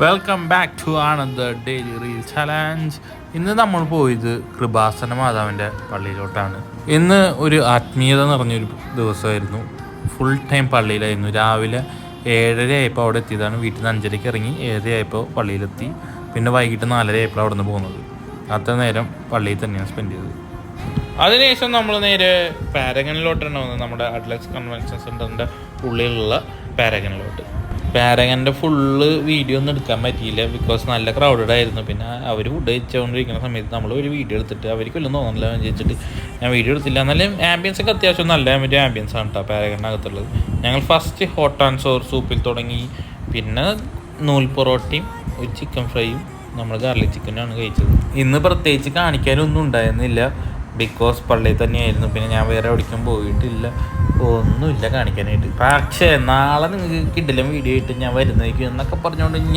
Welcome back to another daily reel challenge. ഇന്ന് നമ്മൾ പോയത് കൃപാസന മാതാവിൻ്റെ പള്ളിയിലോട്ടാണ്. ഇന്ന് ഒരു ആത്മീയത നിറഞ്ഞൊരു ദിവസമായിരുന്നു. ഫുൾ ടൈം പള്ളിയിലായിരുന്നു. രാവിലെ 7:30 ആയപ്പോൾ അവിടെ എത്തിയതാണ്. വീട്ടിൽ നിന്ന് 5:30 ഇറങ്ങി 7:30 ആയപ്പോൾ പള്ളിയിലെത്തി. പിന്നെ വൈകിട്ട് 4:30 ആയപ്പോൾ അവിടെ നിന്ന് പോകുന്നത്. അത്ര നേരം പള്ളിയിൽ തന്നെയാണ് സ്പെൻഡ് ചെയ്തത്. അതിനുശേഷം നമ്മൾ നേരെ പാരഗണിലോട്ടാണ് വന്നത്. നമ്മുടെ അഡ്ലക്സ് കൺവെൻഷൻ സെൻറ്ററിൻ്റെ ഉള്ളിലുള്ള പാരഗണിലോട്ട്. പാരഗൻ്റെ ഫുള്ള് വീഡിയോ ഒന്നും എടുക്കാൻ പറ്റിയില്ല, ബിക്കോസ് നല്ല ക്രൗഡഡ് ആയിരുന്നു. പിന്നെ അവർ ഫുഡ് കഴിച്ചുകൊണ്ടിരിക്കുന്ന സമയത്ത് നമ്മൾ ഒരു വീഡിയോ എടുത്തിട്ട് അവർക്കൊന്നും തോന്നില്ല എന്ന് വെച്ചിട്ട് ഞാൻ വീഡിയോ എടുത്തില്ല. എന്നാലും ആംബിയൻസ് ഒക്കെ അത്യാവശ്യം നല്ല ആംബിയൻസ് ആണ് കേട്ടോ പാരഗണിനകത്തുള്ളത്. ഞങ്ങൾ ഫസ്റ്റ് ഹോട്ട് ആൻഡ് സോർ സൂപ്പിൽ തുടങ്ങി. പിന്നെ നൂൽ പൊറോട്ടയും ഒരു ചിക്കൻ ഫ്രൈയും നമ്മൾ ഗാർലിക് ചിക്കനാണ് കഴിച്ചത്. ഇന്ന് പ്രത്യേകിച്ച് കാണിക്കാനൊന്നും ഉണ്ടായിരുന്നില്ല, ബിക്കോസ് പള്ളിയിൽ തന്നെയായിരുന്നു. പിന്നെ ഞാൻ വേറെ എവിടേക്കും പോയിട്ടില്ല, ഒന്നുമില്ല കാണിക്കാനായിട്ട്. പക്ഷേ നാളെ നിങ്ങൾക്ക് കിടിലൻ വീഡിയോ ആയിട്ട് ഞാൻ വരുന്നതായിരിക്കും എന്നൊക്കെ പറഞ്ഞുകൊണ്ട്